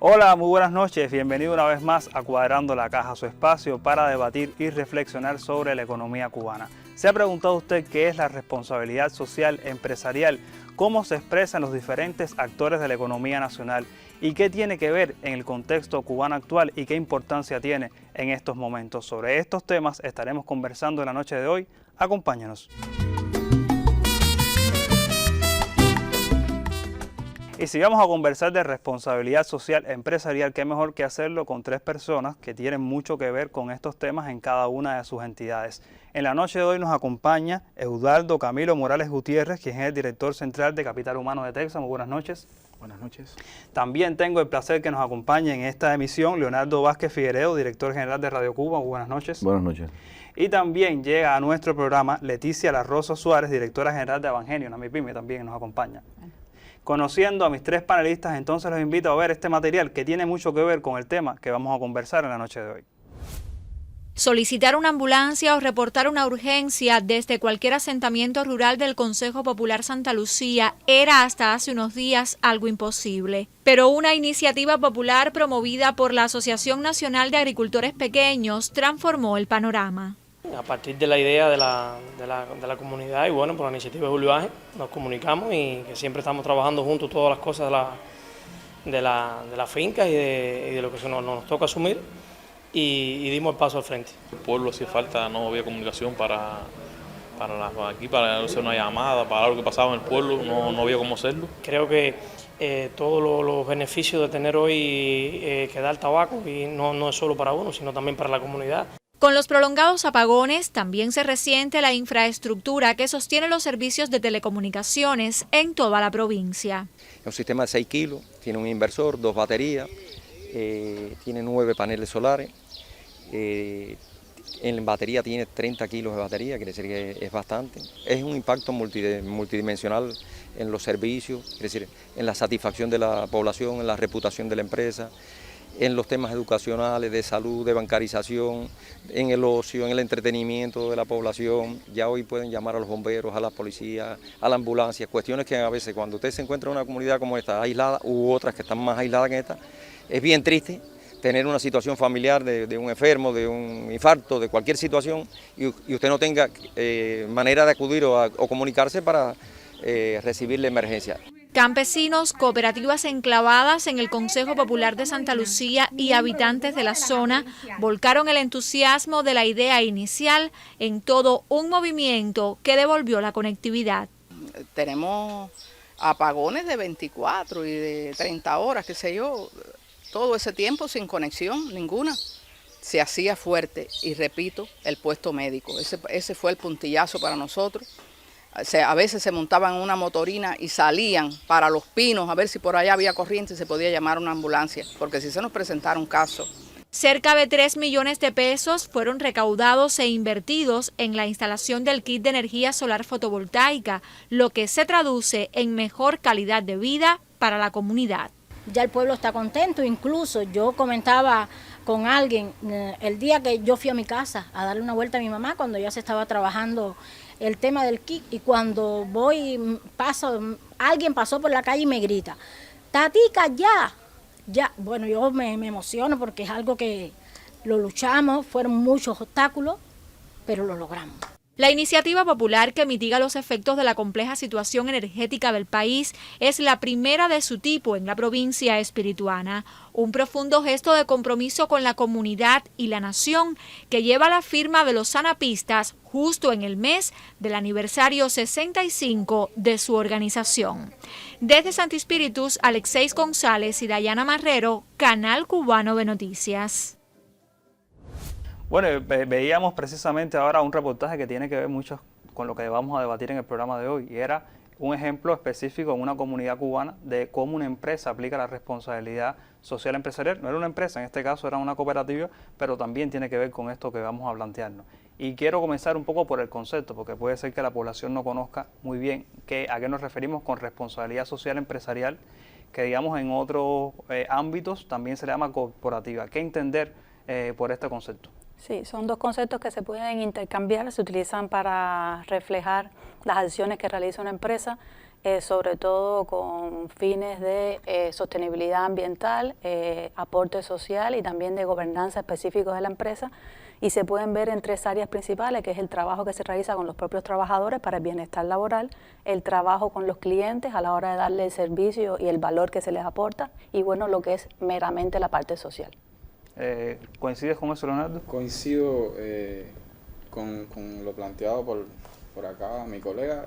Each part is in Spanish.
Hola, muy buenas noches. Bienvenido una vez más a Cuadrando la Caja, su espacio para debatir y reflexionar sobre la economía cubana. ¿Se ha preguntado usted qué es la responsabilidad social empresarial? ¿Cómo se expresan los diferentes actores de la economía nacional? ¿Y qué tiene que ver en el contexto cubano actual y qué importancia tiene en estos momentos? Sobre estos temas estaremos conversando en la noche de hoy. Acompáñanos. Y si vamos a conversar de responsabilidad social empresarial, qué mejor que hacerlo con tres personas que tienen mucho que ver con estos temas en cada una de sus entidades. En la noche de hoy nos acompaña Eudaldo Camilo Morales Gutiérrez, quien es el director central de Capital Humano de Texas. Muy buenas noches. Buenas noches. También tengo el placer que nos acompañe en esta emisión Leonardo Vázquez Figueredo, director general de Radio Cuba. Muy buenas noches. Buenas noches. Y también llega a nuestro programa Leticia La Rosa Suárez, directora general de Evangelio, una MIPYME, también nos acompaña. Conociendo a mis tres panelistas, entonces los invito a ver este material que tiene mucho que ver con el tema que vamos a conversar en la noche de hoy. Solicitar una ambulancia o reportar una urgencia desde cualquier asentamiento rural del Consejo Popular Santa Lucía era hasta hace unos días algo imposible. Pero una iniciativa popular promovida por la Asociación Nacional de Agricultores Pequeños transformó el panorama. A partir de la idea de la comunidad y bueno, por la iniciativa de Julio Ángel, nos comunicamos y que siempre estamos trabajando juntos todas las cosas de la finca y de lo que nos toca asumir y dimos el paso al frente. El pueblo hacía falta, no había comunicación para hacer una llamada, para lo que pasaba en el pueblo, no había cómo hacerlo. Creo que todos los beneficios de tener hoy que da el tabaco y no es solo para uno, sino también para la comunidad. Con los prolongados apagones también se resiente la infraestructura que sostiene los servicios de telecomunicaciones en toda la provincia. Es un sistema de 6 kilos, tiene un inversor, 2 baterías, tiene 9 paneles solares, en batería tiene 30 kilos de batería, quiere decir que es bastante. Es un impacto multidimensional en los servicios, es decir, en la satisfacción de la población, en la reputación de la empresa, en los temas educacionales, de salud, de bancarización, en el ocio, en el entretenimiento de la población. Ya hoy pueden llamar a los bomberos, a la policía, a la ambulancia, cuestiones que a veces cuando usted se encuentra en una comunidad como esta, aislada, u otras que están más aisladas que esta, es bien triste tener una situación familiar de un enfermo, de un infarto, de cualquier situación, y usted no tenga manera de acudir o comunicarse para recibir la emergencia. Campesinos, cooperativas enclavadas en el Consejo Popular de Santa Lucía y habitantes de la zona volcaron el entusiasmo de la idea inicial en todo un movimiento que devolvió la conectividad. Tenemos apagones de 24 y de 30 horas, qué sé yo, todo ese tiempo sin conexión ninguna. Se hacía fuerte y repito, el puesto médico, ese fue el puntillazo para nosotros. A veces se montaban en una motorina y salían para Los Pinos a ver si por allá había corriente y se podía llamar a una ambulancia, porque si se nos presentara un caso. Cerca de 3 millones de pesos fueron recaudados e invertidos en la instalación del kit de energía solar fotovoltaica, lo que se traduce en mejor calidad de vida para la comunidad. Ya el pueblo está contento, incluso yo comentaba con alguien el día que yo fui a mi casa a darle una vuelta a mi mamá cuando ya se estaba trabajando el tema del kit, y cuando alguien pasó por la calle y me grita, Tatica, ya, bueno, yo me emociono porque es algo que lo luchamos, fueron muchos obstáculos, pero lo logramos. La iniciativa popular que mitiga los efectos de la compleja situación energética del país es la primera de su tipo en la provincia espirituana, un profundo gesto de compromiso con la comunidad y la nación que lleva la firma de los sanapistas justo en el mes del aniversario 65 de su organización. Desde Santi Espíritus, Alexeis González y Dayana Marrero, Canal Cubano de Noticias. Bueno, veíamos precisamente ahora un reportaje que tiene que ver mucho con lo que vamos a debatir en el programa de hoy, y era un ejemplo específico en una comunidad cubana de cómo una empresa aplica la responsabilidad social empresarial. No era una empresa, en este caso era una cooperativa, pero también tiene que ver con esto que vamos a plantearnos. Y quiero comenzar un poco por el concepto, porque puede ser que la población no conozca muy bien a qué nos referimos con responsabilidad social empresarial, que digamos en otros ámbitos también se le llama corporativa. ¿Qué entender por este concepto? Sí, son dos conceptos que se pueden intercambiar, se utilizan para reflejar las acciones que realiza una empresa sobre todo con fines de sostenibilidad ambiental, aporte social y también de gobernanza específicos de la empresa, y se pueden ver en 3 áreas principales, que es el trabajo que se realiza con los propios trabajadores para el bienestar laboral, el trabajo con los clientes a la hora de darle el servicio y el valor que se les aporta, y bueno, lo que es meramente la parte social. ¿Coincides con eso, Leonardo? Coincido con lo planteado por acá mi colega.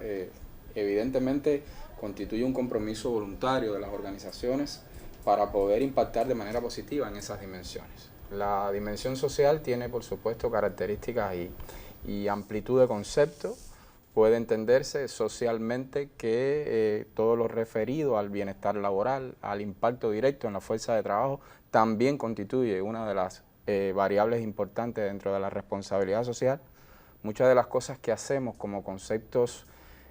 Evidentemente constituye un compromiso voluntario de las organizaciones para poder impactar de manera positiva en esas dimensiones. La dimensión social tiene, por supuesto, características y amplitud de concepto. Puede entenderse socialmente que todo lo referido al bienestar laboral, al impacto directo en la fuerza de trabajo, también constituye una de las variables importantes dentro de la responsabilidad social. Muchas de las cosas que hacemos como conceptos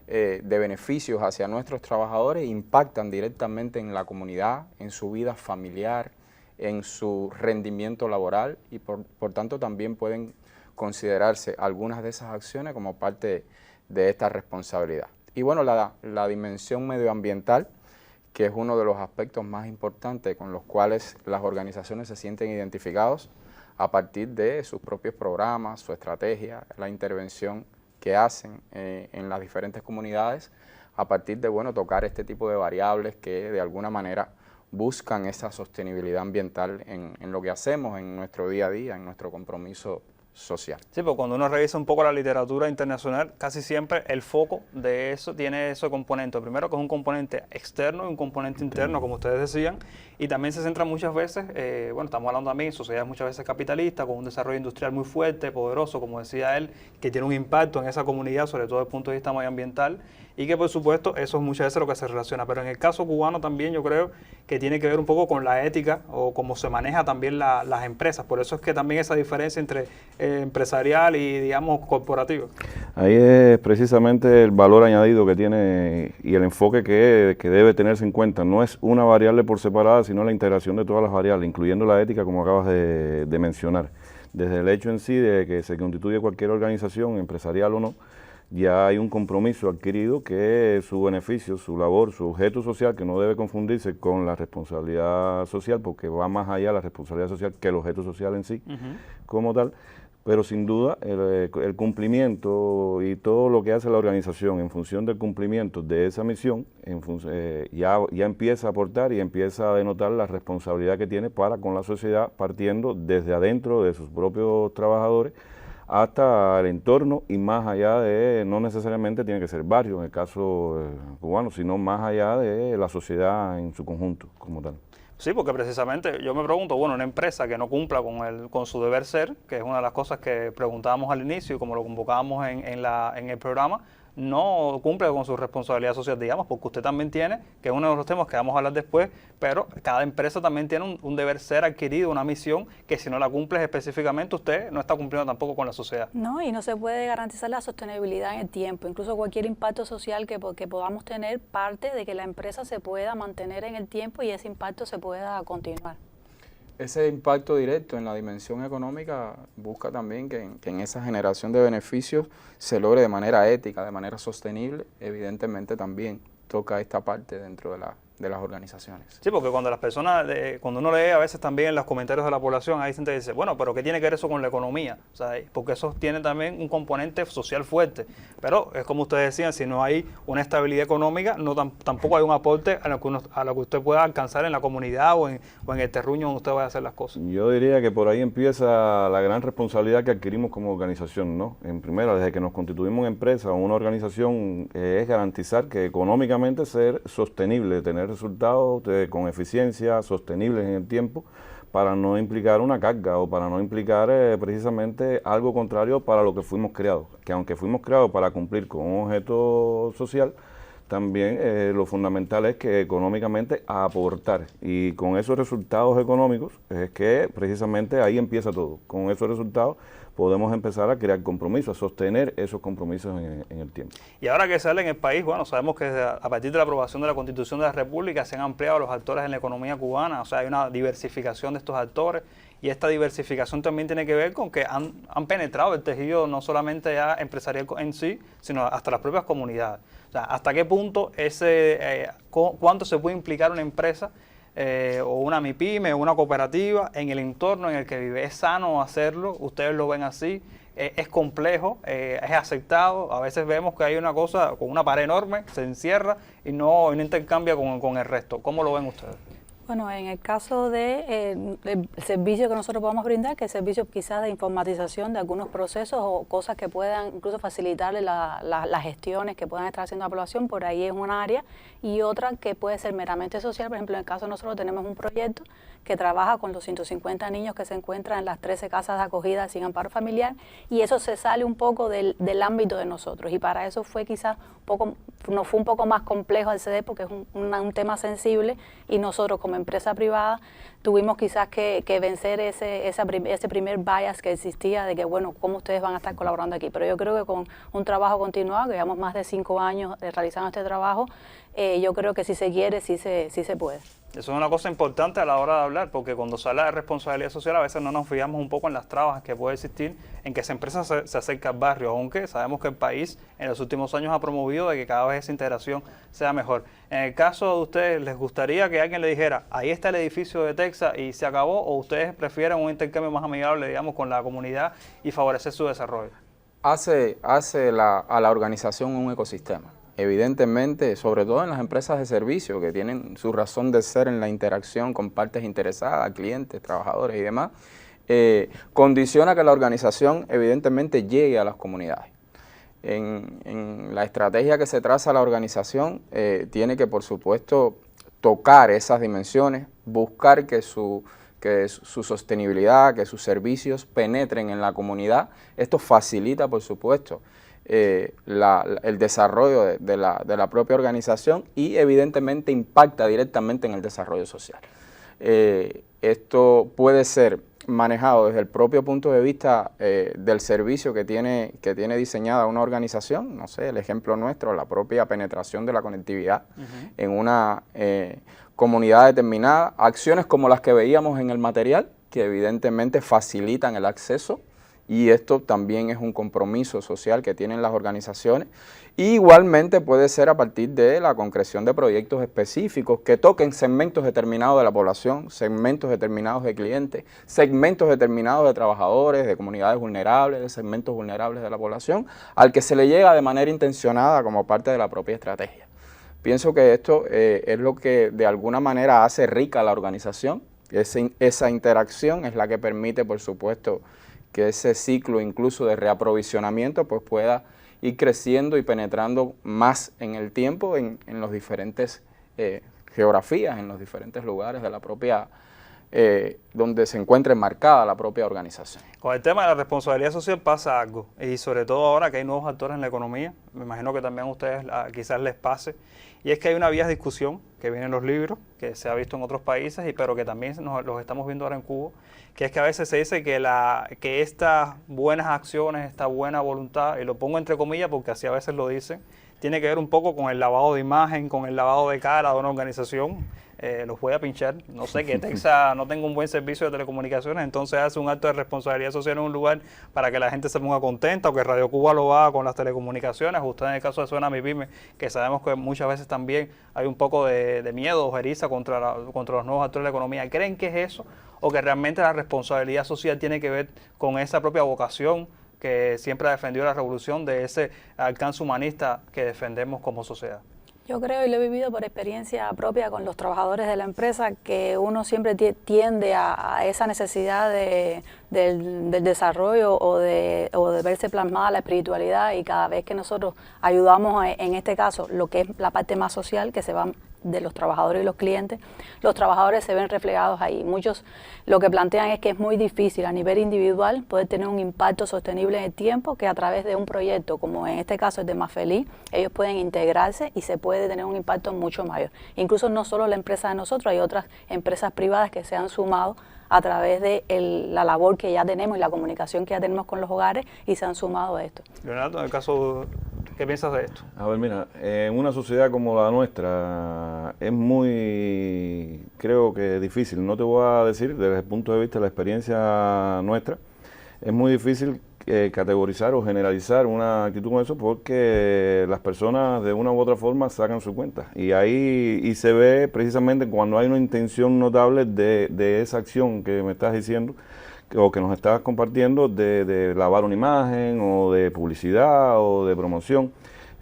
de beneficios hacia nuestros trabajadores impactan directamente en la comunidad, en su vida familiar, en su rendimiento laboral, y por tanto también pueden considerarse algunas de esas acciones como parte de esta responsabilidad. Y bueno, la dimensión medioambiental, que es uno de los aspectos más importantes con los cuales las organizaciones se sienten identificados a partir de sus propios programas, su estrategia, la intervención que hacen en las diferentes comunidades, a partir de, bueno, tocar este tipo de variables que de alguna manera buscan esa sostenibilidad ambiental en lo que hacemos en nuestro día a día, en nuestro compromiso social. Sí, pues cuando uno revisa un poco la literatura internacional, casi siempre el foco de eso tiene ese componente. Primero, que es un componente externo y un componente interno, como ustedes decían, y también se centra muchas veces, bueno, estamos hablando también de sociedades muchas veces capitalistas, con un desarrollo industrial muy fuerte, poderoso, como decía él, que tiene un impacto en esa comunidad, sobre todo desde el punto de vista medioambiental, y que por supuesto eso es muchas veces lo que se relaciona. Pero en el caso cubano también yo creo que tiene que ver un poco con la ética o cómo se maneja también las empresas. Por eso es que también esa diferencia entre empresarial y, digamos, corporativo. Ahí es precisamente el valor añadido que tiene y el enfoque que debe tenerse en cuenta. No es una variable por separada, sino la integración de todas las variables, incluyendo la ética, como acabas de mencionar. Desde el hecho en sí de que se constituye cualquier organización, empresarial o no, ya hay un compromiso adquirido que su beneficio, su labor, su objeto social, que no debe confundirse con la responsabilidad social, porque va más allá de la responsabilidad social que el objeto social en sí, como tal. Pero sin duda el cumplimiento y todo lo que hace la organización en función del cumplimiento de esa misión ya empieza a aportar y empieza a denotar la responsabilidad que tiene para con la sociedad, partiendo desde adentro de sus propios trabajadores hasta el entorno y más allá de, no necesariamente tiene que ser barrio en el caso cubano, sino más allá de la sociedad en su conjunto como tal. Sí, porque precisamente yo me pregunto, bueno, una empresa que no cumpla con su deber ser, que es una de las cosas que preguntábamos al inicio y como lo convocábamos en el programa, no cumple con su responsabilidad social, digamos, porque usted también tiene, que es uno de los temas que vamos a hablar después, pero cada empresa también tiene un deber ser adquirido, una misión que si no la cumple específicamente, usted no está cumpliendo tampoco con la sociedad. No, y no se puede garantizar la sostenibilidad en el tiempo. Incluso cualquier impacto social que podamos tener parte de que la empresa se pueda mantener en el tiempo y ese impacto se pueda continuar. Ese impacto directo en la dimensión económica busca también que en esa generación de beneficios se logre de manera ética, de manera sostenible. Evidentemente también toca esta parte dentro de las organizaciones. Sí, porque cuando las personas, cuando uno lee a veces también en los comentarios de la población, hay gente que dice, bueno, pero ¿qué tiene que ver eso con la economía? O sea, porque eso tiene también un componente social fuerte. Pero es como ustedes decían, si no hay una estabilidad económica, tampoco hay un aporte a lo que usted pueda alcanzar en la comunidad o en el terruño donde usted vaya a hacer las cosas. Yo diría que por ahí empieza la gran responsabilidad que adquirimos como organización, ¿no? En primera, desde que nos constituimos en empresa o una organización, es garantizar que económicamente ser sostenible, tener resultados con eficiencia, sostenibles en el tiempo, para no implicar una carga o para no implicar precisamente algo contrario para lo que fuimos creados. Que aunque fuimos creados para cumplir con un objeto social, también lo fundamental es que económicamente aportar, y con esos resultados económicos es que precisamente ahí empieza todo. Con esos resultados podemos empezar a crear compromisos, a sostener esos compromisos en el tiempo. Y ahora que sale en el país, bueno, sabemos que a partir de la aprobación de la Constitución de la República se han ampliado los actores en la economía cubana, o sea, hay una diversificación de estos actores, y esta diversificación también tiene que ver con que han penetrado el tejido no solamente ya empresarial en sí, sino hasta las propias comunidades. O sea, hasta qué punto cuánto se puede implicar una empresa o una MIPYME o una cooperativa en el entorno en el que vive. ¿Es sano hacerlo? ¿Ustedes lo ven así? ¿Es complejo? ¿Es aceptado? A veces vemos que hay una cosa con una pared enorme, se encierra y no intercambia con el resto. ¿Cómo lo ven ustedes? Bueno, en el caso del servicio que nosotros podamos brindar, que es el servicio quizás de informatización de algunos procesos o cosas que puedan incluso facilitarle las gestiones que puedan estar haciendo la población, por ahí es un área, y otra que puede ser meramente social. Por ejemplo, en el caso de nosotros tenemos un proyecto que trabaja con los 150 niños que se encuentran en las 13 casas de acogida sin amparo familiar, y eso se sale un poco del ámbito de nosotros, y para eso fue quizás nos fue un poco más complejo acceder porque es un tema sensible, y nosotros como empresa privada tuvimos quizás que vencer ese primer bias que existía de que, bueno, ¿cómo ustedes van a estar colaborando aquí? Pero yo creo que con un trabajo continuado, que llevamos más de 5 años realizando este trabajo, yo creo que si se quiere, sí se puede. Eso es una cosa importante a la hora de hablar, porque cuando se habla de responsabilidad social a veces no nos fijamos un poco en las trabas que puede existir en que esa empresa se acerque al barrio, aunque sabemos que el país en los últimos años ha promovido de que cada vez esa integración sea mejor. En el caso de ustedes, ¿les gustaría que alguien le dijera, ahí está el edificio de Texas y se acabó, o ustedes prefieren un intercambio más amigable, digamos, con la comunidad y favorecer su desarrollo? Hace a la organización un ecosistema. Evidentemente, sobre todo en las empresas de servicio que tienen su razón de ser en la interacción con partes interesadas, clientes, trabajadores y demás, condiciona que la organización evidentemente llegue a las comunidades. En la estrategia que se traza la organización tiene que, por supuesto, tocar esas dimensiones, buscar que su sostenibilidad, que sus servicios penetren en la comunidad. Esto facilita, por supuesto, el desarrollo de la propia organización y evidentemente impacta directamente en el desarrollo social. Esto puede ser manejado desde el propio punto de vista del servicio que tiene diseñada una organización, no sé, el ejemplo nuestro, la propia penetración de la conectividad en una comunidad determinada, acciones como las que veíamos en el material, que evidentemente facilitan el acceso, y esto también es un compromiso social que tienen las organizaciones. Y igualmente puede ser a partir de la concreción de proyectos específicos que toquen segmentos determinados de la población, segmentos determinados de clientes, segmentos determinados de trabajadores, de comunidades vulnerables, de segmentos vulnerables de la población, al que se le llega de manera intencionada como parte de la propia estrategia. Pienso que esto es lo que de alguna manera hace rica la organización. Esa interacción es la que permite, por supuesto, que ese ciclo incluso de reaprovisionamiento pues pueda ir creciendo y penetrando más en el tiempo en los diferentes geografías, en los diferentes lugares de la propia, donde se encuentre enmarcada la propia organización. Con el tema de la responsabilidad social pasa algo, y sobre todo ahora que hay nuevos actores en la economía, me imagino que también a ustedes quizás les pase, y es que hay una vieja discusión que viene en los libros, que se ha visto en otros países, pero que también los estamos viendo ahora en Cuba, que es que a veces se dice que estas buenas acciones, esta buena voluntad, y lo pongo entre comillas porque así a veces lo dicen, tiene que ver un poco con el lavado de imagen, con el lavado de cara de una organización. Los voy a pinchar, no sé, que Texas no tenga un buen servicio de telecomunicaciones, entonces hace un acto de responsabilidad social en un lugar para que la gente se ponga contenta, o que Radio Cuba lo haga con las telecomunicaciones. Usted en el caso de Suena MIPYME, que sabemos que muchas veces también hay un poco de miedo o ojeriza contra los nuevos actores de la economía. ¿Creen que es eso, o que realmente la responsabilidad social tiene que ver con esa propia vocación que siempre ha defendido la revolución, de ese alcance humanista que defendemos como sociedad? Yo creo, y lo he vivido por experiencia propia con los trabajadores de la empresa, que uno siempre tiende a esa necesidad del desarrollo o de verse plasmada la espiritualidad, y cada vez que nosotros ayudamos en este caso lo que es la parte más social, que se va de los trabajadores y los clientes, los trabajadores se ven reflejados ahí. Muchos lo que plantean es que es muy difícil a nivel individual poder tener un impacto sostenible en el tiempo, que a través de un proyecto, como en este caso el de Más Feliz, ellos pueden integrarse y se puede tener un impacto mucho mayor. Incluso no solo la empresa de nosotros, hay otras empresas privadas que se han sumado a través de la labor que ya tenemos y la comunicación que ya tenemos con los hogares, y se han sumado a esto. Leonardo, en el caso, ¿qué piensas de esto? A ver, mira, en una sociedad como la nuestra es muy, creo que difícil, no te voy a decir desde el punto de vista de la experiencia nuestra, es muy difícil categorizar o generalizar una actitud como eso, porque las personas de una u otra forma sacan su cuenta, y ahí se ve precisamente cuando hay una intención notable de esa acción que me estás diciendo o que nos estás compartiendo, de lavar una imagen o de publicidad o de promoción.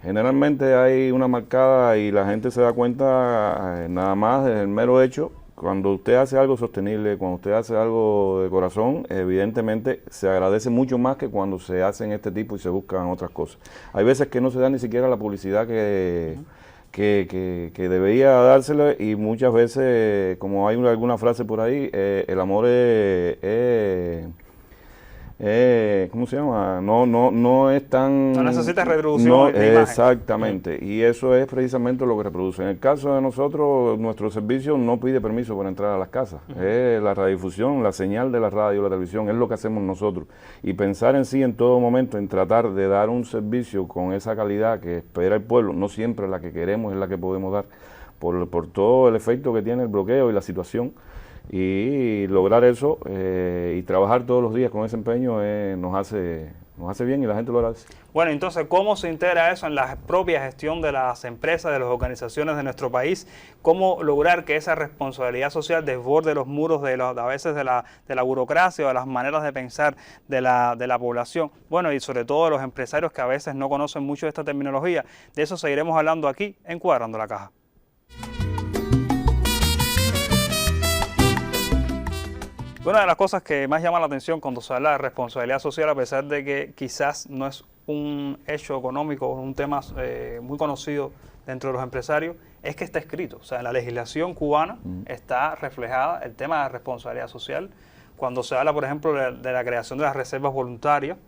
Generalmente hay una marcada y la gente se da cuenta nada más desde el mero hecho. Cuando usted hace algo sostenible, cuando usted hace algo de corazón, evidentemente se agradece mucho más que cuando se hacen este tipo y se buscan otras cosas. Hay veces que no se da ni siquiera la publicidad que debería dársele, y muchas veces, como hay alguna frase por ahí, el amor ¿cómo se llama? No es tan... No necesita reproducción de imagen. Exactamente, y eso es precisamente lo que reproduce. En el caso de nosotros, nuestro servicio no pide permiso para entrar a las casas. La radiodifusión, la señal de la radio, la televisión, es lo que hacemos nosotros. Y pensar en sí en todo momento en tratar de dar un servicio con esa calidad que espera el pueblo, no siempre la que queremos es la que podemos dar, por todo el efecto que tiene el bloqueo y la situación. Y lograr eso y trabajar todos los días con ese empeño nos hace bien, y la gente lo agradece. Bueno, entonces, ¿cómo se integra eso en la propia gestión de las empresas, de las organizaciones de nuestro país? ¿Cómo lograr que esa responsabilidad social desborde los muros a veces de la burocracia o de las maneras de pensar de la población? Bueno, y sobre todo de los empresarios que a veces no conocen mucho de esta terminología. De eso seguiremos hablando aquí en Cuadrando la Caja. Una de las cosas que más llama la atención cuando se habla de responsabilidad social, a pesar de que quizás no es un hecho económico o un tema muy conocido dentro de los empresarios, es que está escrito. O sea, en la legislación cubana está reflejada el tema de la responsabilidad social. Cuando se habla, por ejemplo, de la creación de las reservas voluntarias,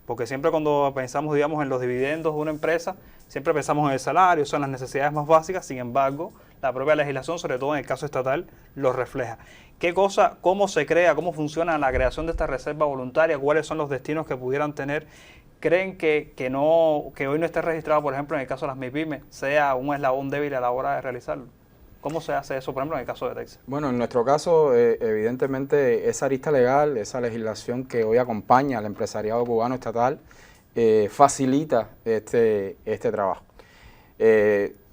porque siempre cuando pensamos, digamos, en los dividendos de una empresa, siempre pensamos en el salario, son las necesidades más básicas. Sin embargo, la propia legislación, sobre todo en el caso estatal, lo refleja. ¿Qué cosa, cómo se crea, cómo funciona la creación de esta reserva voluntaria? ¿Cuáles son los destinos que pudieran tener? ¿Creen que hoy no esté registrado, por ejemplo, en el caso de las MIPYMES, sea un eslabón débil a la hora de realizarlo? ¿Cómo se hace eso, por ejemplo, en el caso de Texas? Bueno, en nuestro caso, evidentemente, esa arista legal, esa legislación que hoy acompaña al empresariado cubano estatal, facilita este trabajo.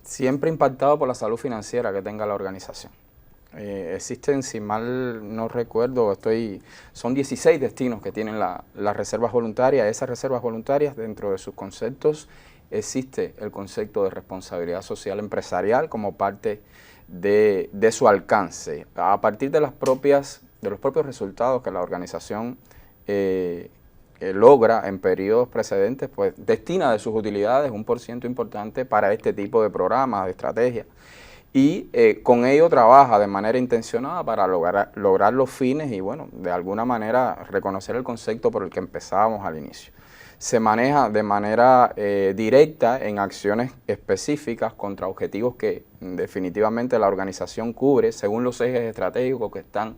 Siempre impactado por la salud financiera que tenga la organización. Existen, si mal no recuerdo, son 16 destinos que tienen las reservas voluntarias. Esas reservas voluntarias, dentro de sus conceptos, existe el concepto de responsabilidad social empresarial como parte de su alcance. A partir de los propios resultados que la organización logra en periodos precedentes, pues destina de sus utilidades un % importante para este tipo de programas, de estrategias. Y con ello trabaja de manera intencionada para lograr los fines y, bueno, de alguna manera reconocer el concepto por el que empezábamos al inicio. Se maneja de manera directa en acciones específicas contra objetivos que definitivamente la organización cubre según los ejes estratégicos que están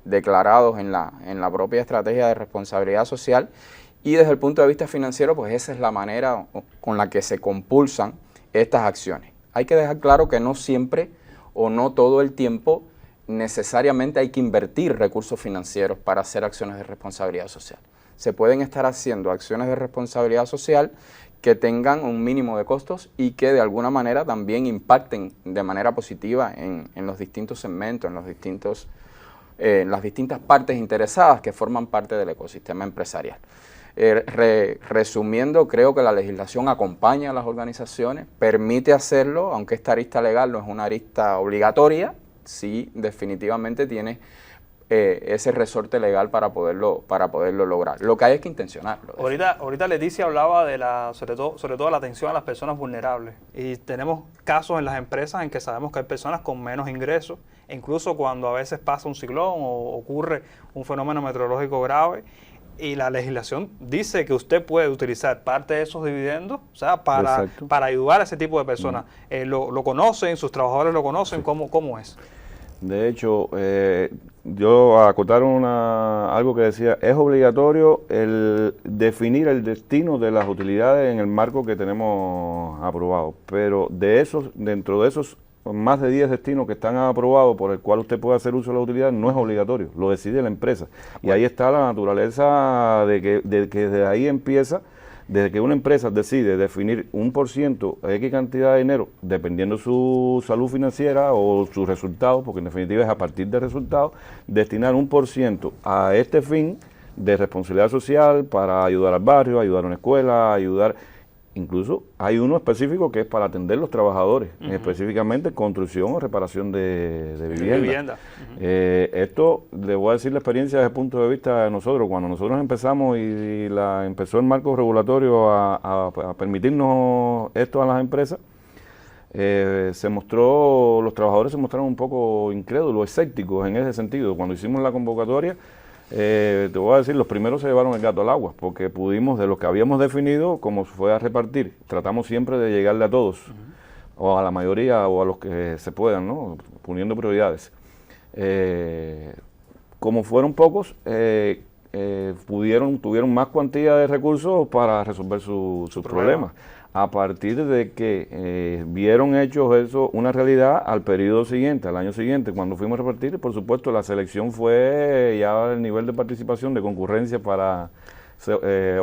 declarados en la propia estrategia de responsabilidad social, y desde el punto de vista financiero, pues esa es la manera con la que se compulsan estas acciones. Hay que dejar claro que no siempre o no todo el tiempo necesariamente hay que invertir recursos financieros para hacer acciones de responsabilidad social. Se pueden estar haciendo acciones de responsabilidad social que tengan un mínimo de costos y que de alguna manera también impacten de manera positiva en los distintos segmentos, en las distintas partes interesadas que forman parte del ecosistema empresarial. Resumiendo, creo que la legislación acompaña a las organizaciones, permite hacerlo, aunque esta arista legal no es una arista obligatoria, sí definitivamente tiene ese resorte legal para poderlo lograr. Lo que hay es que intencionarlo. Ahorita Leticia hablaba de sobre todo la atención a las personas vulnerables, y tenemos casos en las empresas en que sabemos que hay personas con menos ingresos, e incluso cuando a veces pasa un ciclón o ocurre un fenómeno meteorológico grave, y la legislación dice que usted puede utilizar parte de esos dividendos, o sea, para ayudar a ese tipo de personas. ¿Lo conocen? ¿Sus trabajadores lo conocen? Sí. ¿Cómo es? De hecho, yo acotar algo que decía, es obligatorio el definir el destino de las utilidades en el marco que tenemos aprobado, pero dentro de esos más de 10 destinos que están aprobados por el cual usted puede hacer uso de la utilidad, no es obligatorio, lo decide la empresa. Y ahí está la naturaleza de que desde ahí empieza. Desde que una empresa decide definir un % X cantidad de dinero, dependiendo su salud financiera o sus resultados, porque en definitiva es a partir de resultados, destinar un % a este fin de responsabilidad social para ayudar al barrio, ayudar a una escuela, incluso hay uno específico que es para atender los trabajadores, específicamente construcción o reparación de vivienda. Esto, le voy a decir la experiencia desde el punto de vista de nosotros. Cuando nosotros empezamos y empezó el marco regulatorio a permitirnos esto a las empresas, los trabajadores se mostraron un poco incrédulos, escépticos en ese sentido. Cuando hicimos la convocatoria, te voy a decir, los primeros se llevaron el gato al agua, porque pudimos, de lo que habíamos definido, como fue a repartir, tratamos siempre de llegarle a todos, o a la mayoría, o a los que se puedan, ¿no? Poniendo prioridades. Como fueron pocos, tuvieron más cuantía de recursos para resolver sus problemas. A partir de que vieron hechos eso una realidad al periodo siguiente, al año siguiente, cuando fuimos a repartir, por supuesto la selección fue ya el nivel de participación, de concurrencia para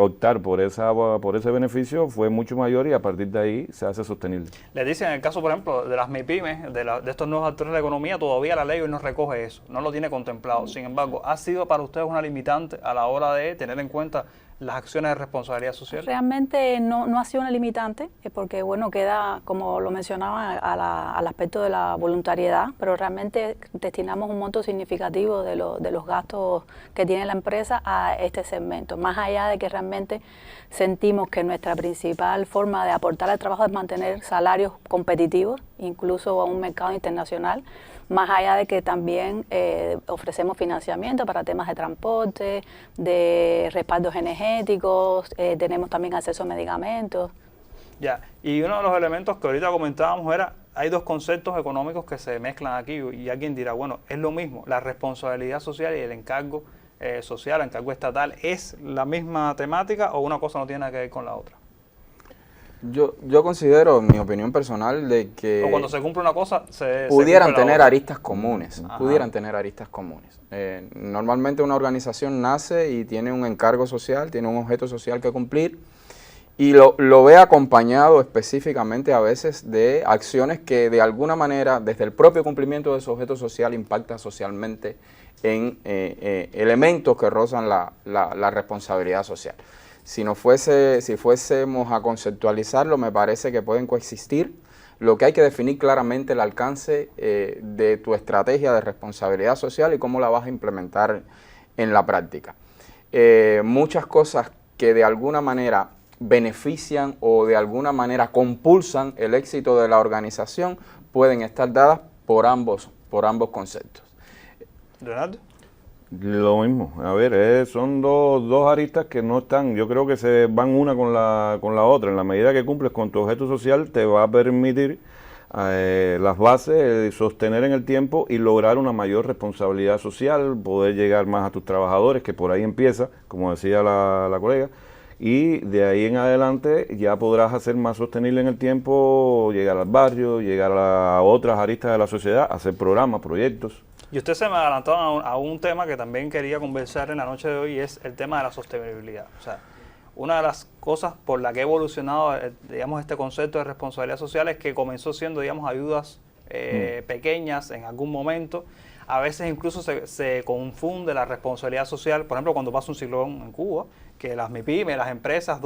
optar por ese beneficio fue mucho mayor y a partir de ahí se hace sostenible. Le dicen en el caso, por ejemplo, de las MIPYMES, de estos nuevos actores de la economía, todavía la ley hoy no recoge eso, no lo tiene contemplado. Sin embargo, ¿ha sido para ustedes una limitante a la hora de tener en cuenta las acciones de responsabilidad social? Realmente no ha sido una limitante, porque bueno, queda, como lo mencionaba, al aspecto de la voluntariedad, pero realmente destinamos un monto significativo de los gastos que tiene la empresa a este segmento, más allá de que realmente sentimos que nuestra principal forma de aportar al trabajo es mantener salarios competitivos, incluso a un mercado internacional, más allá de que también ofrecemos financiamiento para temas de transporte, de respaldos energéticos, tenemos también acceso a medicamentos. Ya, y uno de los elementos que ahorita comentábamos era, hay dos conceptos económicos que se mezclan aquí y alguien dirá, bueno, es lo mismo, la responsabilidad social y el encargo social, el encargo estatal, ¿es la misma temática o una cosa no tiene nada que ver con la otra? Yo considero, en mi opinión personal, de que o cuando se cumple una cosa, pudieran tener aristas comunes. Normalmente una organización nace y tiene un encargo social, tiene un objeto social que cumplir y lo ve acompañado específicamente a veces de acciones que de alguna manera, desde el propio cumplimiento de su objeto social, impactan socialmente en elementos que rozan la responsabilidad social. Si fuésemos a conceptualizarlo, me parece que pueden coexistir. Lo que hay que definir claramente el alcance de tu estrategia de responsabilidad social y cómo la vas a implementar en la práctica. Muchas cosas que de alguna manera benefician o de alguna manera compulsan el éxito de la organización pueden estar dadas por ambos conceptos. ¿Leonardo? Lo mismo, a ver, son dos aristas que no están, yo creo que se van una con la otra. En la medida que cumples con tu objeto social te va a permitir las bases, sostener en el tiempo y lograr una mayor responsabilidad social, poder llegar más a tus trabajadores, que por ahí empieza, como decía la colega, y de ahí en adelante ya podrás hacer más sostenible en el tiempo, llegar al barrio, llegar a otras aristas de la sociedad, hacer programas, proyectos. Y usted se me adelantó a un tema que también quería conversar en la noche de hoy, y es el tema de la sostenibilidad. O sea, una de las cosas por la que ha evolucionado, digamos, este concepto de responsabilidad social es que comenzó siendo, digamos, ayudas pequeñas en algún momento. A veces incluso se confunde la responsabilidad social, por ejemplo, cuando pasa un ciclón en Cuba, que las MIPYMES, las empresas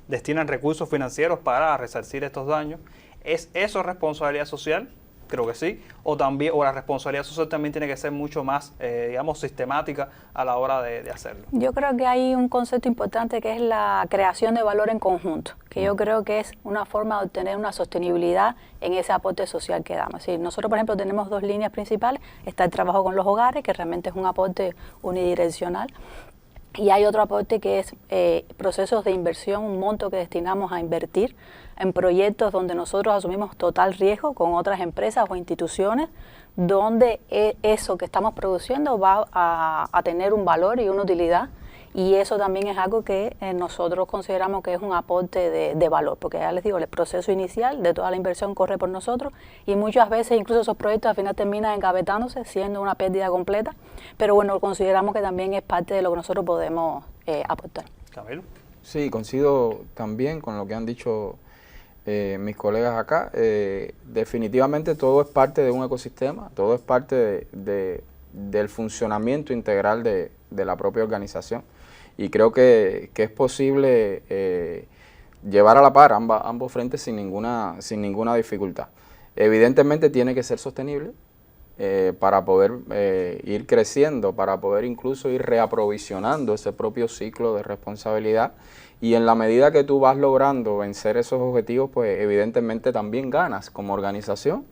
destinan recursos financieros para resarcir estos daños. ¿Es eso responsabilidad social? Creo que sí, o la responsabilidad social también tiene que ser mucho más, digamos, sistemática a la hora de hacerlo. Yo creo que hay un concepto importante que es la creación de valor en conjunto, que yo creo que es una forma de obtener una sostenibilidad en ese aporte social que damos. Es decir, nosotros, por ejemplo, tenemos dos líneas principales, está el trabajo con los hogares, que realmente es un aporte unidireccional, y hay otro aporte que es procesos de inversión, un monto que destinamos a invertir en proyectos donde nosotros asumimos total riesgo con otras empresas o instituciones donde eso que estamos produciendo va a tener un valor y una utilidad, y eso también es algo que nosotros consideramos que es un aporte de valor, porque ya les digo, el proceso inicial de toda la inversión corre por nosotros y muchas veces incluso esos proyectos al final terminan engavetándose, siendo una pérdida completa, pero bueno, consideramos que también es parte de lo que nosotros podemos aportar. Camilo. Sí, coincido también con lo que han dicho mis colegas acá. Definitivamente todo es parte de un ecosistema, todo es parte del funcionamiento integral de la propia organización. Y creo que es posible llevar a la par ambos frentes sin ninguna dificultad. Evidentemente tiene que ser sostenible para poder ir creciendo, para poder incluso ir reaprovisionando ese propio ciclo de responsabilidad. Y en la medida que tú vas logrando vencer esos objetivos, pues evidentemente también ganas como organización.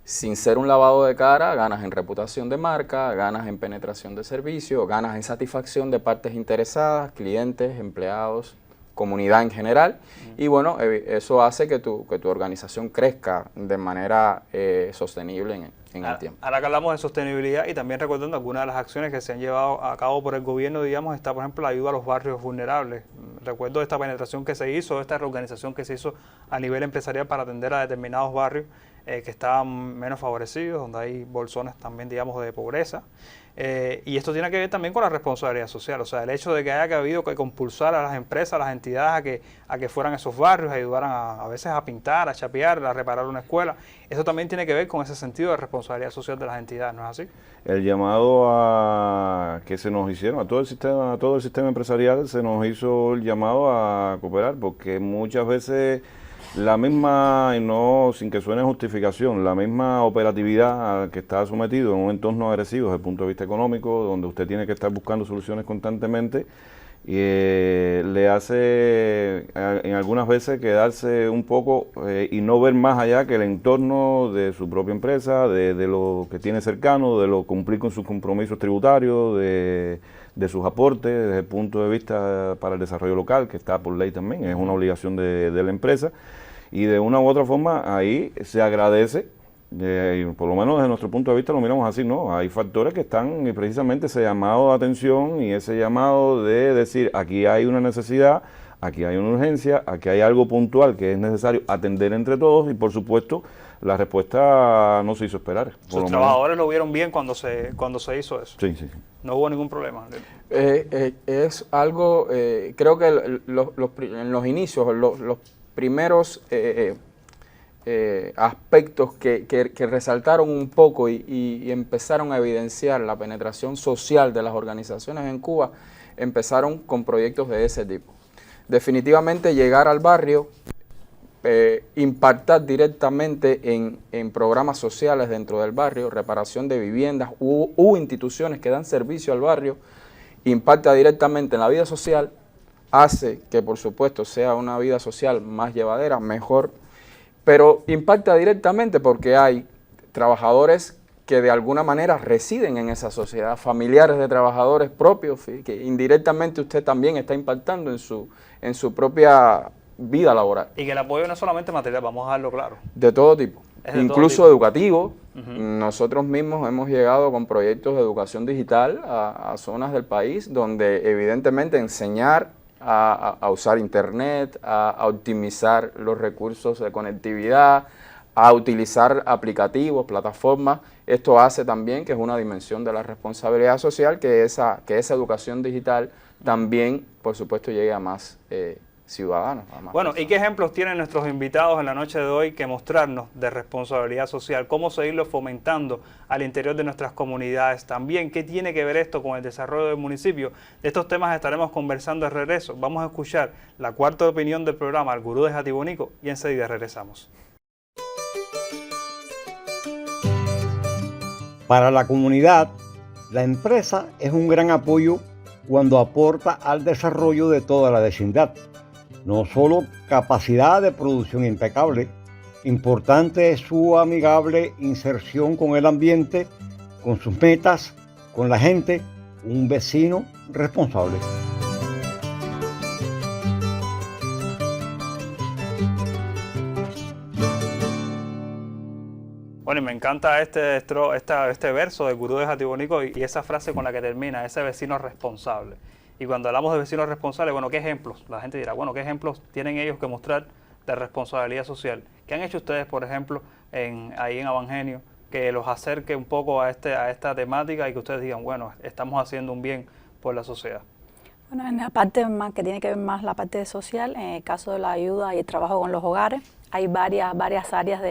Sin ser un lavado de cara, ganas en reputación de marca, ganas en penetración de servicio, ganas en satisfacción de partes interesadas, clientes, empleados, comunidad en general. Y bueno, eso hace que tu organización crezca de manera sostenible en el tiempo. Ahora que hablamos de sostenibilidad y también recordando algunas de las acciones que se han llevado a cabo por el gobierno, digamos, está por ejemplo la ayuda a los barrios vulnerables. Recuerdo esta penetración que se hizo, esta reorganización que se hizo a nivel empresarial para atender a determinados barrios que estaban menos favorecidos, donde hay bolsones también, digamos, de pobreza. Y esto tiene que ver también con la responsabilidad social, o sea, el hecho de que haya habido que compulsar a las empresas, a las entidades a que fueran a esos barrios, ayudaran a veces a pintar, a chapear, a reparar una escuela, eso también tiene que ver con ese sentido de responsabilidad social de las entidades, ¿no es así? El llamado que se nos hicieron, a todo el sistema empresarial se nos hizo el llamado a cooperar, porque muchas veces la misma, y no sin que suene justificación, la misma operatividad a que está sometido en un entorno agresivo desde el punto de vista económico, donde usted tiene que estar buscando soluciones constantemente, le hace en algunas veces quedarse un poco y no ver más allá que el entorno de su propia empresa, de lo que tiene cercano, de lo cumplir con sus compromisos tributarios, de sus aportes desde el punto de vista para el desarrollo local, que está por ley también, es una obligación de la empresa, y de una u otra forma ahí se agradece, por lo menos desde nuestro punto de vista lo miramos así, ¿no? Hay factores que están y precisamente ese llamado de atención y ese llamado de decir aquí hay una necesidad, aquí hay una urgencia, aquí hay algo puntual que es necesario atender entre todos y por supuesto la respuesta no se hizo esperar. Sus trabajadores lo vieron bien cuando se hizo eso. Sí, sí. No hubo ningún problema. Es algo, creo que en los inicios, los primeros aspectos que resaltaron un poco y empezaron a evidenciar la penetración social de las organizaciones en Cuba, empezaron con proyectos de ese tipo. Definitivamente llegar al barrio, impactar directamente en programas sociales dentro del barrio, reparación de viviendas u instituciones que dan servicio al barrio, impacta directamente en la vida social, hace que por supuesto sea una vida social más llevadera, mejor, pero impacta directamente porque hay trabajadores que de alguna manera residen en esa sociedad, familiares de trabajadores propios, que indirectamente usted también está impactando en su propia vida laboral. Y que el apoyo no es solamente material, vamos a dejarlo claro. De todo tipo, incluso todo tipo. Educativo. Nosotros mismos hemos llegado con proyectos de educación digital a zonas del país donde evidentemente enseñar a usar internet, a optimizar los recursos de conectividad, a utilizar aplicativos, plataformas. Esto hace también que es una dimensión de la responsabilidad social, que esa educación digital también, por supuesto, llegue a más ciudadanos. Bueno, ¿y qué ejemplos tienen nuestros invitados en la noche de hoy que mostrarnos de responsabilidad social? ¿Cómo seguirlo fomentando al interior de nuestras comunidades? También, ¿qué tiene que ver esto con el desarrollo del municipio? De estos temas estaremos conversando de regreso. Vamos a escuchar la cuarta opinión del programa, El Gurú de Jatibonico, y enseguida regresamos. Para la comunidad, la empresa es un gran apoyo cuando aporta al desarrollo de toda la vecindad. No solo capacidad de producción impecable, importante es su amigable inserción con el ambiente, con sus metas, con la gente, un vecino responsable. Bueno, y me encanta este verso del Gurú de Jatibonico y esa frase con la que termina, ese vecino responsable. Y cuando hablamos de vecinos responsables, bueno, ¿qué ejemplos? La gente dirá, bueno, ¿qué ejemplos tienen ellos que mostrar de responsabilidad social? ¿Qué han hecho ustedes, por ejemplo, ahí en Evangelio, que los acerque un poco a esta temática y que ustedes digan, bueno, estamos haciendo un bien por la sociedad? Bueno, en la parte más que tiene que ver más la parte social, en el caso de la ayuda y el trabajo con los hogares, hay varias áreas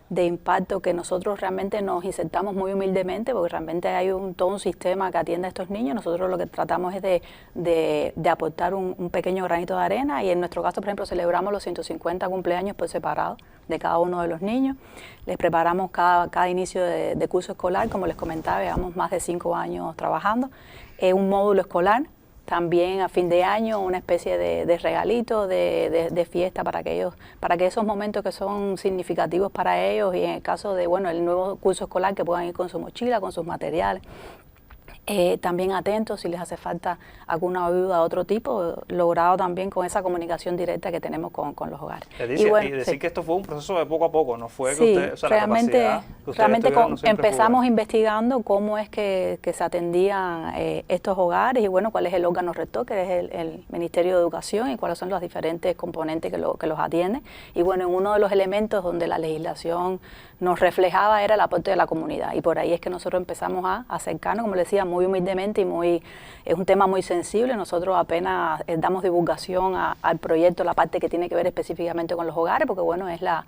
de impacto que nosotros realmente nos insertamos muy humildemente, porque realmente hay todo un sistema que atiende a estos niños. Nosotros lo que tratamos es de aportar un pequeño granito de arena, y en nuestro caso, por ejemplo, celebramos los 150 cumpleaños por separado de cada uno de los niños. Les preparamos cada inicio de curso escolar, como les comentaba, llevamos más de 5 años trabajando, un módulo escolar. También a fin de año una especie de regalito, de fiesta para que esos momentos que son significativos para ellos, y en el caso de, bueno, el nuevo curso escolar, que puedan ir con su mochila, con sus materiales. También atentos si les hace falta alguna ayuda de otro tipo, logrado también con esa comunicación directa que tenemos con los hogares. Y decir que esto fue un proceso de poco a poco, no fue que usted, o sea, realmente empezamos investigando cómo es que se atendían estos hogares, y bueno, cuál es el órgano rector, que es el Ministerio de Educación, y cuáles son los diferentes componentes que los atienden. Y bueno, en uno de los elementos donde la legislación nos reflejaba era el aporte de la comunidad, y por ahí es que nosotros empezamos a acercarnos, como le decía, muy humildemente, y es un tema muy sensible. Nosotros apenas damos divulgación al proyecto, la parte que tiene que ver específicamente con los hogares, porque bueno, es la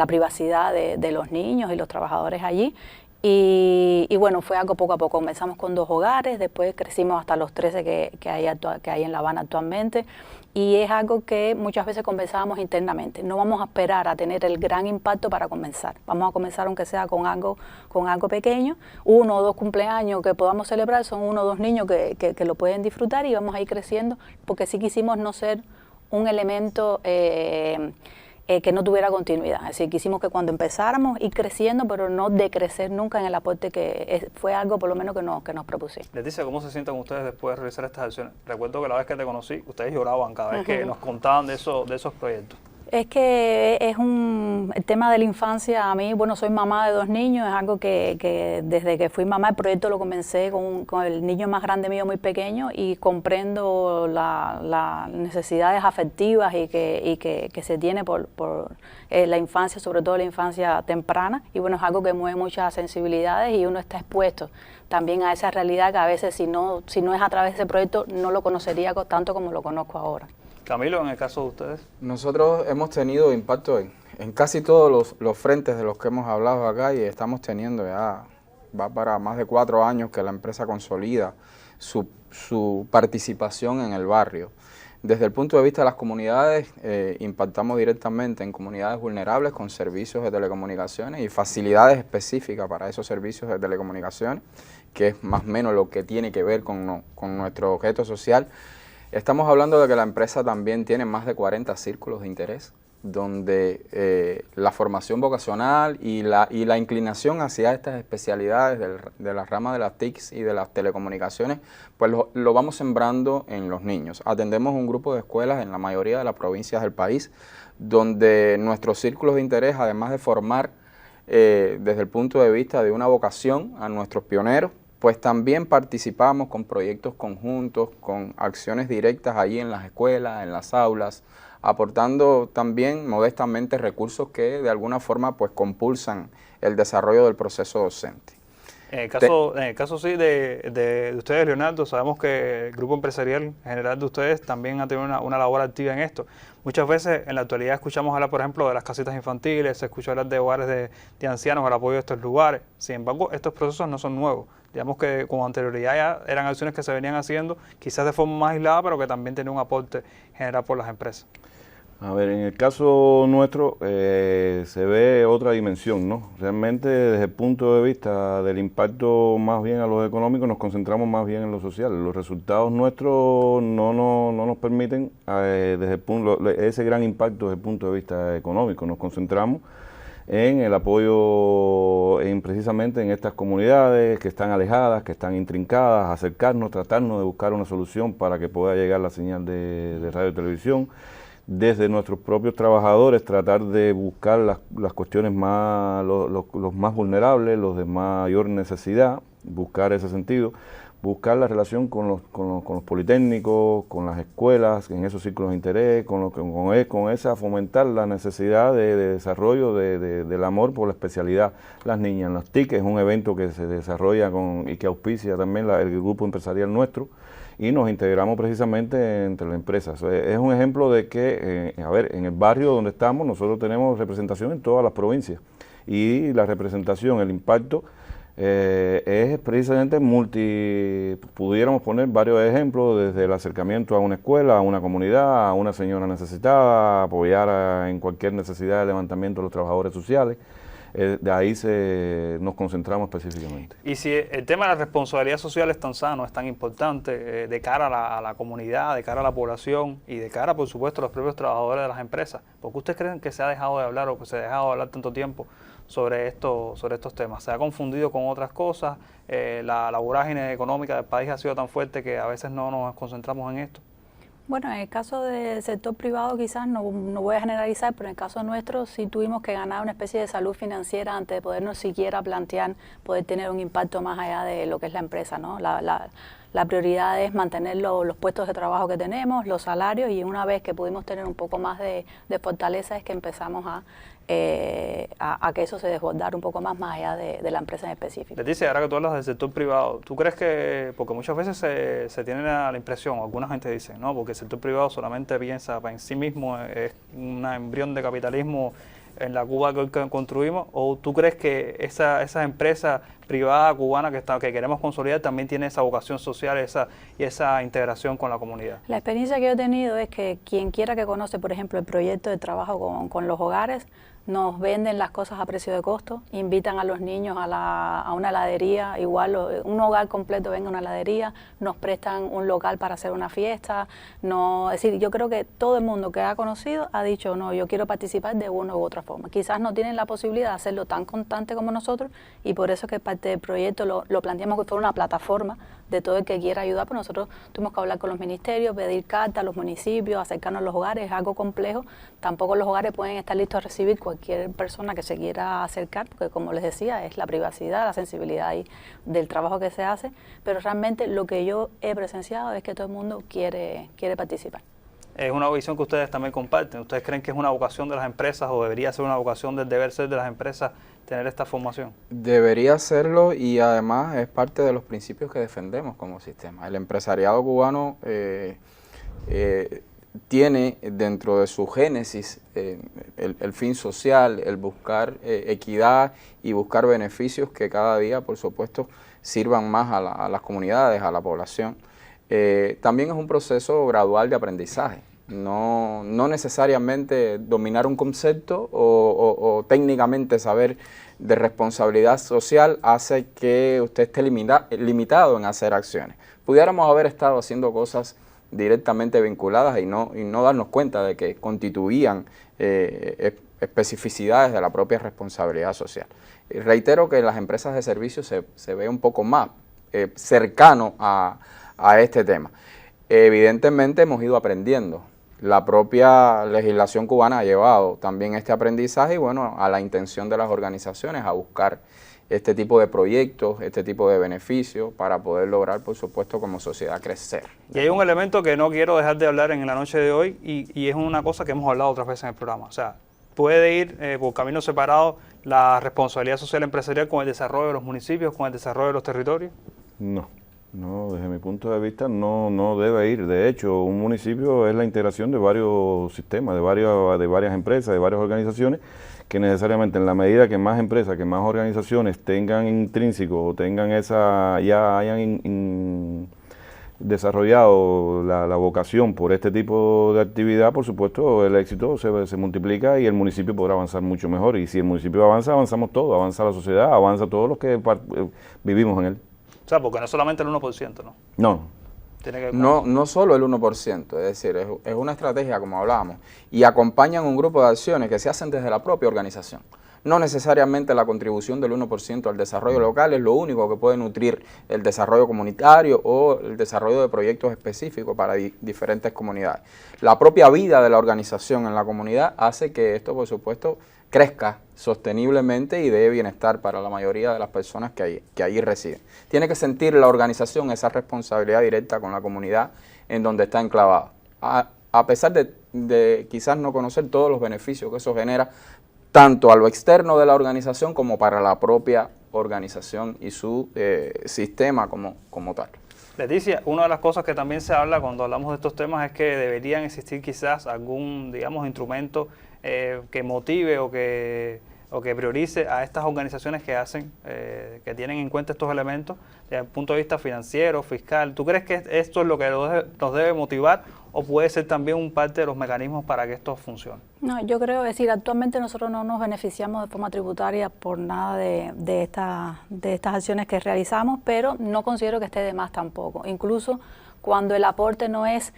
privacidad de los niños y los trabajadores allí. Y bueno, fue algo poco a poco. Comenzamos con 2 hogares, después crecimos hasta los 13 que hay en La Habana actualmente, y es algo que muchas veces conversábamos internamente. No vamos a esperar a tener el gran impacto para comenzar. Vamos a comenzar aunque sea con algo pequeño, 1 o 2 cumpleaños que podamos celebrar, son 1 o 2 niños que lo pueden disfrutar, y vamos a ir creciendo, porque sí quisimos no ser un elemento que no tuviera continuidad. Es decir, quisimos que cuando empezáramos ir creciendo, pero no decrecer nunca en el aporte, que fue algo por lo menos que nos propusimos. Leticia, ¿cómo se sientan ustedes después de realizar estas acciones? Recuerdo que la vez que te conocí, ustedes lloraban cada vez que nos contaban de esos proyectos. Es que el tema de la infancia, a mí, bueno, soy mamá de 2 niños, es algo que desde que fui mamá, el proyecto lo comencé con el niño más grande mío, muy pequeño, y comprendo las necesidades afectivas y que se tiene por la infancia, sobre todo la infancia temprana, y bueno, es algo que mueve muchas sensibilidades, y uno está expuesto también a esa realidad que a veces si no es a través de ese proyecto no lo conocería tanto como lo conozco ahora. Camilo, en el caso de ustedes. Nosotros hemos tenido impacto en casi todos los frentes de los que hemos hablado acá, y estamos teniendo ya, va para más de 4 años que la empresa consolida su participación en el barrio. Desde el punto de vista de las comunidades, impactamos directamente en comunidades vulnerables con servicios de telecomunicaciones y facilidades específicas para esos servicios de telecomunicaciones, que es más o menos lo que tiene que ver con nuestro objeto social. Estamos hablando de que la empresa también tiene más de 40 círculos de interés, donde la formación vocacional y la inclinación hacia estas especialidades de la rama de las TICs y de las telecomunicaciones, pues lo vamos sembrando en los niños. Atendemos un grupo de escuelas en la mayoría de las provincias del país, donde nuestros círculos de interés, además de formar desde el punto de vista de una vocación a nuestros pioneros, pues también participamos con proyectos conjuntos, con acciones directas allí en las escuelas, en las aulas, aportando también modestamente recursos que de alguna forma pues compulsan el desarrollo del proceso docente. En el caso sí de ustedes, Leonardo, sabemos que el grupo empresarial general de ustedes también ha tenido una labor activa en esto. Muchas veces en la actualidad escuchamos hablar, por ejemplo, de las casitas infantiles, se escucha hablar de hogares de ancianos, el apoyo de estos lugares. Sin embargo, estos procesos no son nuevos. Digamos que con anterioridad ya eran acciones que se venían haciendo, quizás de forma más aislada, pero que también tenían un aporte general por las empresas. A ver, en el caso nuestro se ve otra dimensión, ¿no? Realmente desde el punto de vista del impacto más bien a lo económico nos concentramos más bien en lo social. Los resultados nuestros no nos permiten ese gran impacto desde el punto de vista económico. Nos concentramos en el apoyo precisamente en estas comunidades que están alejadas, que están intrincadas, acercarnos, tratarnos de buscar una solución para que pueda llegar la señal de radio y televisión. desde nuestros propios trabajadores, tratar de buscar las cuestiones más, los más vulnerables, los de mayor necesidad, buscar ese sentido, buscar la relación con los politécnicos, con las escuelas, en esos círculos de interés, con esa fomentar la necesidad de desarrollo del amor por la especialidad. Las niñas, los TIC es un evento que se desarrolla y que auspicia también el grupo empresarial nuestro, y nos integramos precisamente entre las empresas. Es un ejemplo de que, en el barrio donde estamos, nosotros tenemos representación en todas las provincias, y la representación, el impacto, es precisamente pudiéramos poner varios ejemplos, desde el acercamiento a una escuela, a una comunidad, a una señora necesitada, apoyar en cualquier necesidad de levantamiento de los trabajadores sociales. De ahí nos concentramos específicamente. Y si el tema de la responsabilidad social es tan sano, es tan importante de cara a la comunidad, de cara a la población y de cara, por supuesto, a los propios trabajadores de las empresas, ¿por qué ustedes creen que se ha dejado de hablar o que se ha dejado de hablar tanto tiempo sobre estos temas? ¿Se ha confundido con otras cosas? ¿La vorágine económica del país ha sido tan fuerte que a veces no nos concentramos en esto? Bueno, en el caso del sector privado quizás no voy a generalizar, pero en el caso nuestro sí tuvimos que ganar una especie de salud financiera antes de podernos siquiera plantear poder tener un impacto más allá de lo que es la empresa, ¿no? La prioridad es mantener los puestos de trabajo que tenemos, los salarios, y una vez que pudimos tener un poco más de fortaleza es que empezamos a que eso se desbordara un poco más allá de la empresa en específico. Leticia, ahora que tú hablas del sector privado, ¿tú crees que, porque muchas veces se tiene la impresión, o alguna gente dice, no, porque el sector privado solamente piensa en sí mismo, es una embrión de capitalismo en la Cuba que hoy construimos, o tú crees que esa empresa privada cubana que queremos consolidar también tiene esa vocación social y esa integración con la comunidad? La experiencia que yo he tenido es que quien quiera que conoce, por ejemplo, el proyecto de trabajo con los hogares, nos venden las cosas a precio de costo, invitan a los niños a una heladería, igual un hogar completo venga a una heladería, nos prestan un local para hacer una fiesta, es decir, yo creo que todo el mundo que ha conocido ha dicho, no, yo quiero participar de una u otra forma. Quizás no tienen la posibilidad de hacerlo tan constante como nosotros, y por eso es que parte del proyecto lo planteamos que fuera una plataforma de todo el que quiera ayudar, pero nosotros tuvimos que hablar con los ministerios, pedir cartas a los municipios, acercarnos a los hogares, es algo complejo, tampoco los hogares pueden estar listos a recibir cualquier persona que se quiera acercar, porque como les decía, es la privacidad, la sensibilidad ahí del trabajo que se hace, pero realmente lo que yo he presenciado es que todo el mundo quiere participar. Es una visión que ustedes también comparten. ¿Ustedes creen que es una vocación de las empresas o debería ser una vocación del deber ser de las empresas tener esta formación? Debería serlo, y además es parte de los principios que defendemos como sistema. El empresariado cubano tiene dentro de su génesis el fin social, el buscar equidad y buscar beneficios que cada día, por supuesto, sirvan más a las comunidades, a la población. También es un proceso gradual de aprendizaje. No necesariamente dominar un concepto o técnicamente saber de responsabilidad social hace que usted esté limitado en hacer acciones. Pudiéramos haber estado haciendo cosas directamente vinculadas y no darnos cuenta de que constituían especificidades de la propia responsabilidad social. Y reitero que en las empresas de servicios se ve un poco más cercano a este tema. Evidentemente hemos ido aprendiendo. La propia legislación cubana ha llevado también este aprendizaje y bueno, a la intención de las organizaciones a buscar este tipo de proyectos, este tipo de beneficios para poder lograr, por supuesto, como sociedad crecer. Y hay un elemento que no quiero dejar de hablar en la noche de hoy y es una cosa que hemos hablado otras veces en el programa. O sea, puede ir por caminos separados la responsabilidad social empresarial con el desarrollo de los municipios, con el desarrollo de los territorios. No, desde mi punto de vista no debe ir. De hecho, un municipio es la integración de varios sistemas, de varias empresas, de varias organizaciones, que necesariamente en la medida que más empresas, que más organizaciones tengan intrínseco o tengan hayan desarrollado la vocación por este tipo de actividad, por supuesto el éxito se multiplica y el municipio podrá avanzar mucho mejor. Y si el municipio avanza, avanzamos todos, avanza la sociedad, avanza todos los que vivimos en él. O sea, porque no es solamente el 1%, ¿no? No. No solo el 1%, es decir, es una estrategia, como hablábamos, y acompañan un grupo de acciones que se hacen desde la propia organización. No necesariamente la contribución del 1% al desarrollo local es lo único que puede nutrir el desarrollo comunitario o el desarrollo de proyectos específicos para diferentes comunidades. La propia vida de la organización en la comunidad hace que esto, por supuesto, crezca sosteniblemente y dé bienestar para la mayoría de las personas que allí residen. Tiene que sentir la organización esa responsabilidad directa con la comunidad en donde está enclavada. A pesar de quizás no conocer todos los beneficios que eso genera, tanto a lo externo de la organización como para la propia organización y su sistema como tal. Leticia, una de las cosas que también se habla cuando hablamos de estos temas es que deberían existir quizás algún, digamos, instrumento que motive o que priorice a estas organizaciones que hacen, que tienen en cuenta estos elementos desde el punto de vista financiero, fiscal. ¿Tú crees que esto es lo que nos debe motivar o puede ser también un parte de los mecanismos para que esto funcione? No, yo creo, es decir, actualmente nosotros no nos beneficiamos de forma tributaria por nada de estas acciones que realizamos, pero no considero que esté de más tampoco. Incluso cuando el aporte no es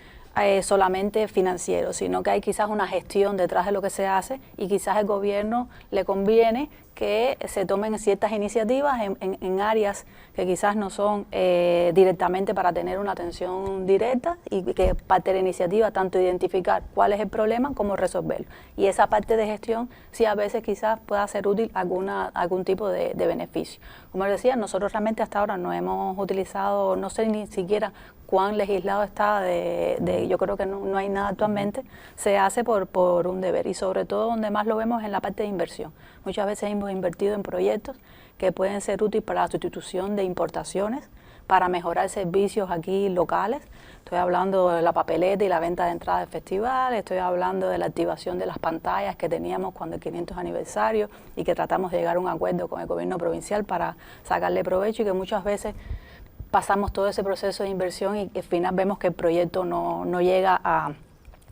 solamente financiero, sino que hay quizás una gestión detrás de lo que se hace y quizás al gobierno le conviene que se tomen ciertas iniciativas en áreas que quizás no son directamente para tener una atención directa y que parte de la iniciativa tanto identificar cuál es el problema como resolverlo. Y esa parte de gestión sí a veces quizás pueda ser útil algún tipo de beneficio. Como les decía, nosotros realmente hasta ahora no hemos utilizado, no sé ni siquiera cuán legislado está yo creo que no hay nada actualmente, se hace por un deber y sobre todo donde más lo vemos en la parte de inversión. Muchas veces hemos invertido en proyectos que pueden ser útiles para la sustitución de importaciones, para mejorar servicios aquí locales. Estoy hablando de la papeleta y la venta de entrada de festival, estoy hablando de la activación de las pantallas que teníamos cuando el 500 aniversario y que tratamos de llegar a un acuerdo con el gobierno provincial para sacarle provecho y que muchas veces pasamos todo ese proceso de inversión y al final vemos que el proyecto no llega a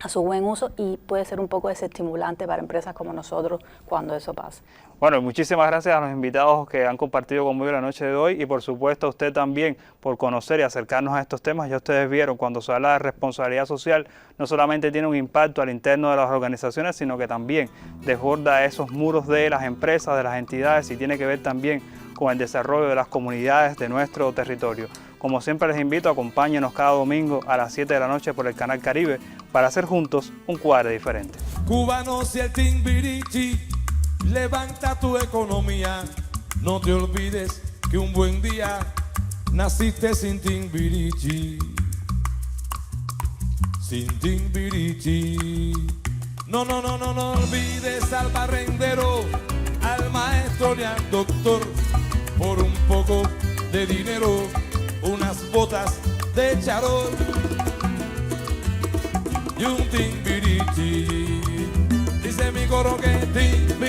su buen uso y puede ser un poco desestimulante para empresas como nosotros cuando eso pasa. Bueno, muchísimas gracias a los invitados que han compartido conmigo la noche de hoy y por supuesto a usted también por conocer y acercarnos a estos temas. Ya ustedes vieron, cuando se habla de responsabilidad social, no solamente tiene un impacto al interno de las organizaciones, sino que también desborda esos muros de las empresas, de las entidades y tiene que ver también con el desarrollo de las comunidades de nuestro territorio. Como siempre les invito, acompáñenos cada domingo a las 7 de la noche por el Canal Caribe para hacer juntos un cuadro diferente. Cubanos y el Timbiriche, levanta tu economía. No te olvides que un buen día naciste sin Timbiriche. Sin Timbiriche. No olvides al barrendero, al maestro y al doctor. Por un poco de dinero, unas botas de charol y un Timbiriche. Dice mi coro que Timbiriche